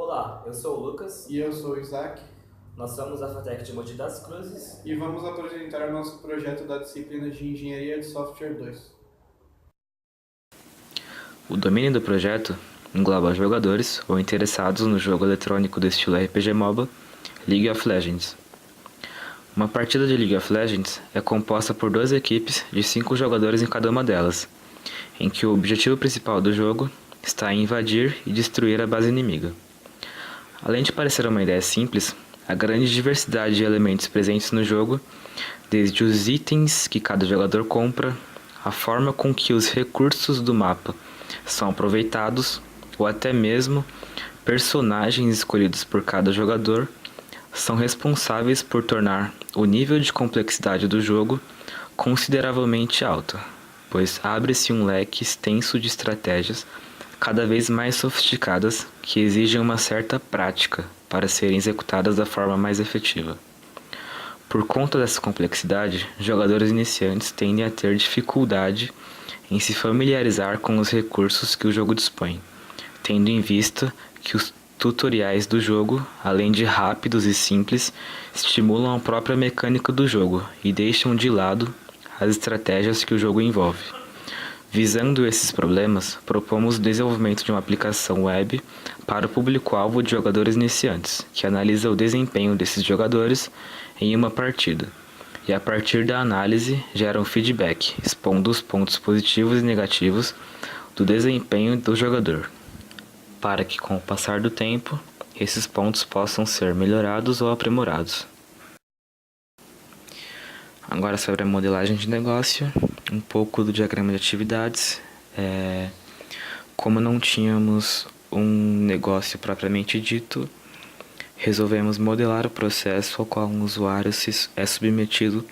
Olá, eu sou o Lucas, E eu sou o Isaac, nós somos a FATEC de Mogi das Cruzes. e vamos apresentar o nosso projeto da disciplina de Engenharia de Software 2. O domínio do projeto engloba jogadores ou interessados no jogo eletrônico do estilo RPG MOBA League of Legends. Uma partida de League of Legends é composta por duas equipes de 5 jogadores em cada uma delas, em que o objetivo principal do jogo está em invadir e destruir a base inimiga. Além de parecer uma ideia simples, a grande diversidade de elementos presentes no jogo, desde os itens que cada jogador compra, a forma com que os recursos do mapa são aproveitados, ou até mesmo personagens escolhidos por cada jogador, são responsáveis por tornar o nível de complexidade do jogo consideravelmente alto, pois abre-se um leque extenso de estratégias cada vez mais sofisticadas que exigem uma certa prática para serem executadas da forma mais efetiva. Por conta dessa complexidade, jogadores iniciantes tendem a ter dificuldade em se familiarizar com os recursos que o jogo dispõe, tendo em vista que os tutoriais do jogo, além de rápidos e simples, estimulam a própria mecânica do jogo e deixam de lado as estratégias que o jogo envolve. Visando esses problemas, propomos o desenvolvimento de uma aplicação web para o público-alvo de jogadores iniciantes, que analisa o desempenho desses jogadores em uma partida, e a partir da análise gera um feedback, expondo os pontos positivos e negativos do desempenho do jogador, para que com o passar do tempo, esses pontos possam ser melhorados ou aprimorados. Agora sobre a modelagem de negócio, um pouco do diagrama de atividades. Como não tínhamos um negócio propriamente dito, resolvemos modelar o processo ao qual um usuário é submetido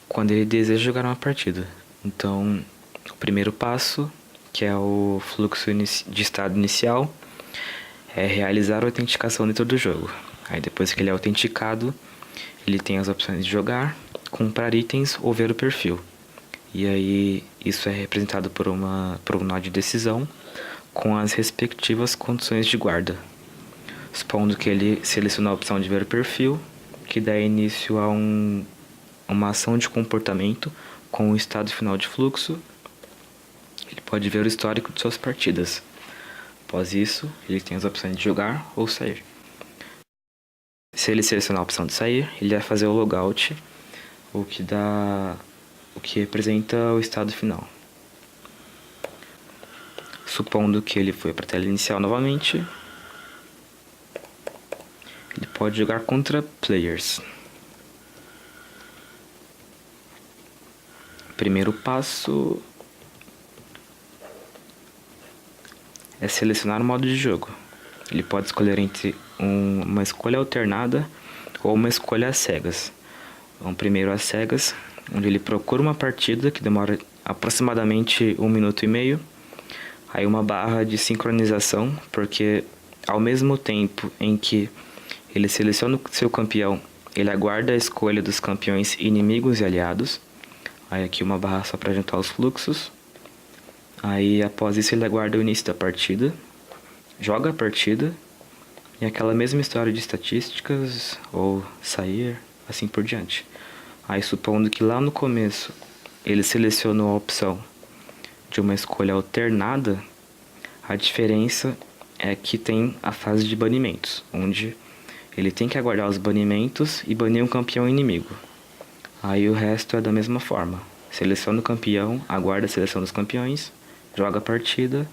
quando ele deseja jogar uma partida. Então, o primeiro passo, que é o fluxo de estado inicial, é realizar a autenticação dentro do jogo. Aí depois que ele é autenticado, ele tem as opções de jogar, comprar itens ou ver o perfil. E aí isso é representado por um nó de decisão com as respectivas condições de guarda. Supondo que ele seleciona a opção de ver o perfil, que dá início a uma ação de comportamento com o estado final de fluxo, ele pode ver o histórico de suas partidas. Após isso, ele tem as opções de jogar ou sair. Se ele selecionar a opção de sair, ele vai fazer o logout, o que representa o estado final. Supondo que ele foi para a tela inicial novamente, ele pode jogar contra players. Primeiro passo é selecionar o modo de jogo. Ele pode escolher entre uma escolha alternada ou uma escolha às cegas. Então, primeiro às cegas, onde ele procura uma partida que demora aproximadamente 1 minuto e meio. Aí uma barra de sincronização, porque ao mesmo tempo em que ele seleciona o seu campeão, ele aguarda a escolha dos campeões inimigos e aliados. Aí aqui uma barra só para juntar os fluxos. Aí após isso ele aguarda o início da partida, joga a partida, e aquela mesma história de estatísticas, ou sair, assim por diante. Aí supondo que lá no começo ele selecionou a opção de uma escolha alternada, a diferença é que tem a fase de banimentos, onde ele tem que aguardar os banimentos e banir um campeão inimigo. Aí o resto é da mesma forma. Seleciona o campeão, aguarda a seleção dos campeões, joga a partida,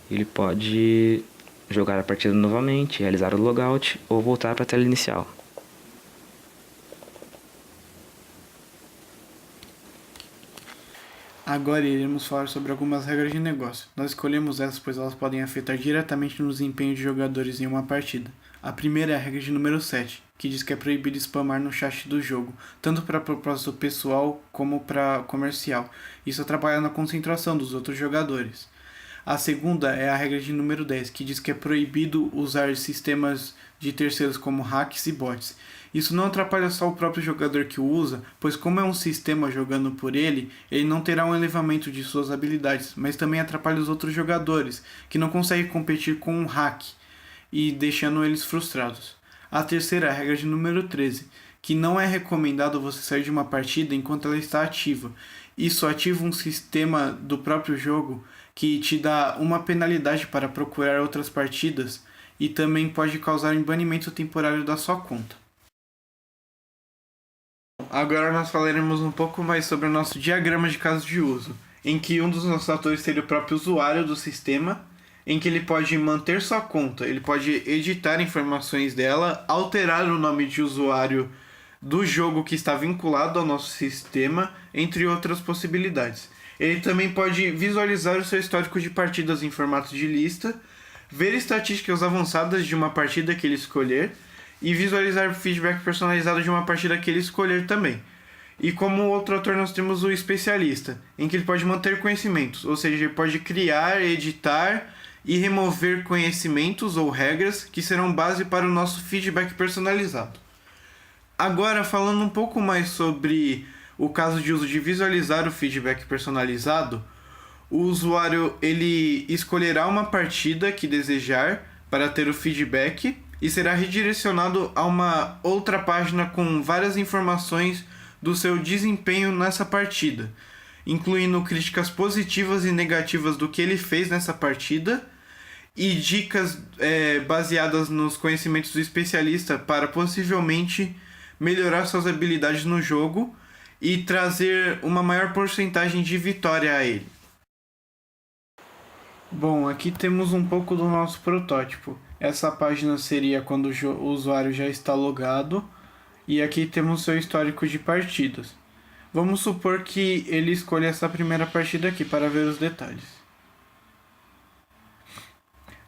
ele pode jogar a partida novamente, realizar o logout ou voltar para a tela inicial. Agora iremos falar sobre algumas regras de negócio. Nós escolhemos essas pois elas podem afetar diretamente no desempenho de jogadores em uma partida. A primeira é a regra de número 7, que diz que é proibido spamar no chat do jogo, tanto para propósito pessoal como para comercial. Isso atrapalha na concentração dos outros jogadores. A segunda é a regra de número 10, que diz que é proibido usar sistemas de terceiros como hacks e bots. Isso não atrapalha só o próprio jogador que o usa, pois como é um sistema jogando por ele, ele não terá um elevamento de suas habilidades, mas também atrapalha os outros jogadores, que não conseguem competir com um hack. e deixando eles frustrados. A terceira regra de número 13, que não é recomendado você sair de uma partida enquanto ela está ativa. Isso ativa um sistema do próprio jogo que te dá uma penalidade para procurar outras partidas e também pode causar um banimento temporário da sua conta. Agora nós falaremos um pouco mais sobre o nosso diagrama de casos de uso, em que um dos nossos atores seria o próprio usuário do sistema, em que ele pode manter sua conta, ele pode editar informações dela, alterar o nome de usuário do jogo que está vinculado ao nosso sistema, entre outras possibilidades. Ele também pode visualizar o seu histórico de partidas em formato de lista, ver estatísticas avançadas de uma partida que ele escolher e visualizar feedback personalizado de uma partida que ele escolher também. E como outro ator nós temos o especialista, em que ele pode manter conhecimentos, ou seja, ele pode criar, editar e remover conhecimentos ou regras que serão base para o nosso feedback personalizado. Agora, falando um pouco mais sobre o caso de uso de visualizar o feedback personalizado, o usuário ele escolherá uma partida que desejar para ter o feedback e será redirecionado a uma outra página com várias informações do seu desempenho nessa partida, incluindo críticas positivas e negativas do que ele fez nessa partida e dicas baseadas nos conhecimentos do especialista para possivelmente melhorar suas habilidades no jogo e trazer uma maior porcentagem de vitória a ele. Bom, aqui temos um pouco do nosso protótipo. Essa página seria quando o usuário já está logado e aqui temos seu histórico de partidas. Vamos supor que ele escolha essa primeira partida aqui para ver os detalhes.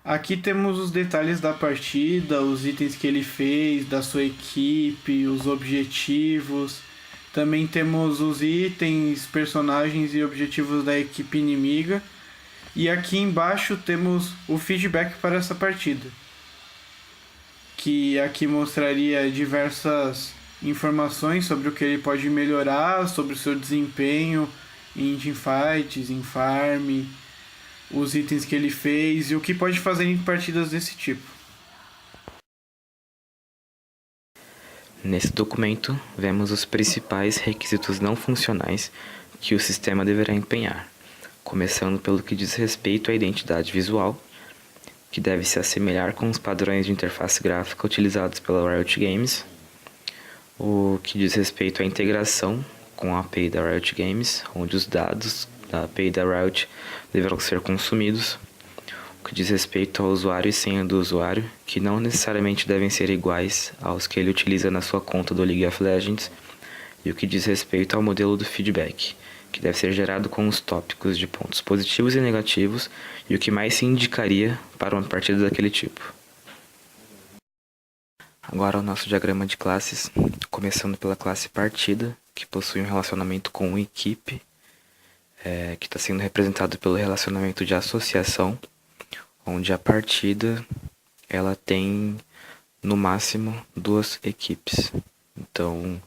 Aqui temos os detalhes da partida, os itens que ele fez, da sua equipe, os objetivos. Também temos os itens, personagens e objetivos da equipe inimiga. E aqui embaixo temos o feedback para essa partida, que aqui mostraria diversas informações sobre o que ele pode melhorar, sobre o seu desempenho em teamfights, em farm, os itens que ele fez e o que pode fazer em partidas desse tipo. Nesse documento, vemos os principais requisitos não funcionais que o sistema deverá empenhar, começando pelo que diz respeito à identidade visual, que deve se assemelhar com os padrões de interface gráfica utilizados pela Riot Games, o que diz respeito à integração com a API da Riot Games, onde os dados da API da Riot deverão ser consumidos, o que diz respeito ao usuário e senha do usuário, que não necessariamente devem ser iguais aos que ele utiliza na sua conta do League of Legends, e o que diz respeito ao modelo do feedback, que deve ser gerado com os tópicos de pontos positivos e negativos e o que mais se indicaria para uma partida daquele tipo. Agora o nosso diagrama de classes, começando pela classe partida, que possui um relacionamento com equipe, que está sendo representado pelo relacionamento de associação, onde a partida ela tem no máximo 2 equipes. Então,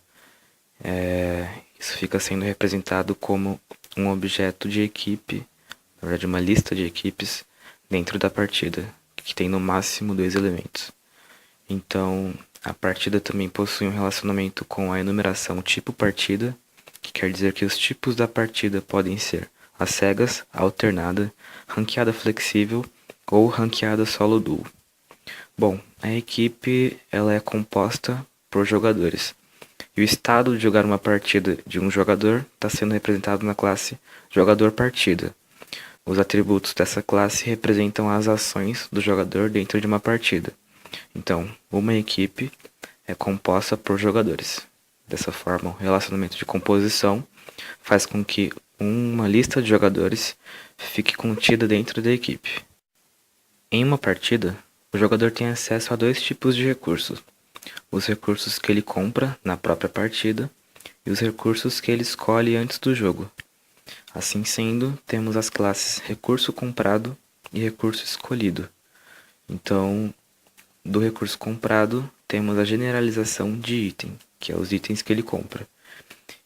isso fica sendo representado como um objeto de equipe, na verdade uma lista de equipes dentro da partida, que tem no máximo 2 elementos. Então, a partida também possui um relacionamento com a enumeração tipo partida, que quer dizer que os tipos da partida podem ser a cegas, a alternada, ranqueada flexível ou ranqueada solo duo. Bom, a equipe ela é composta por jogadores. E o estado de jogar uma partida de um jogador está sendo representado na classe jogador-partida. Os atributos dessa classe representam as ações do jogador dentro de uma partida. Então, uma equipe é composta por jogadores. Dessa forma, o relacionamento de composição faz com que uma lista de jogadores fique contida dentro da equipe. Em uma partida, o jogador tem acesso a 2 tipos de recursos: os recursos que ele compra na própria partida e os recursos que ele escolhe antes do jogo. Assim sendo, temos as classes recurso comprado e recurso escolhido. Então, do recurso comprado, temos a generalização de item, que é os itens que ele compra.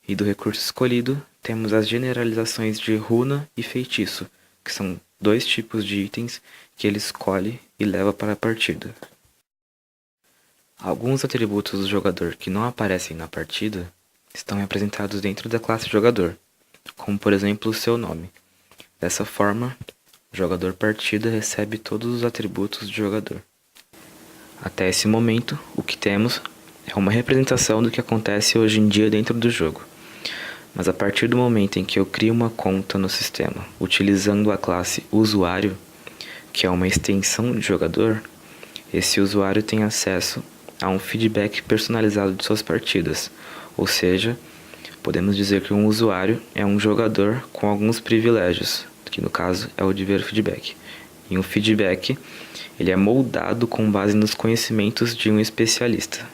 E do recurso escolhido, temos as generalizações de runa e feitiço, que são 2 tipos de itens que ele escolhe e leva para a partida. Alguns atributos do jogador que não aparecem na partida estão representados dentro da classe jogador, como por exemplo o seu nome. Dessa forma, o jogador partida recebe todos os atributos do jogador. Até esse momento, o que temos é uma representação do que acontece hoje em dia dentro do jogo. Mas a partir do momento em que eu crio uma conta no sistema, utilizando a classe usuário, que é uma extensão de jogador, esse usuário tem acesso a um feedback personalizado de suas partidas, ou seja, podemos dizer que um usuário é um jogador com alguns privilégios, que no caso é o de ver feedback. E um feedback ele é moldado com base nos conhecimentos de um especialista.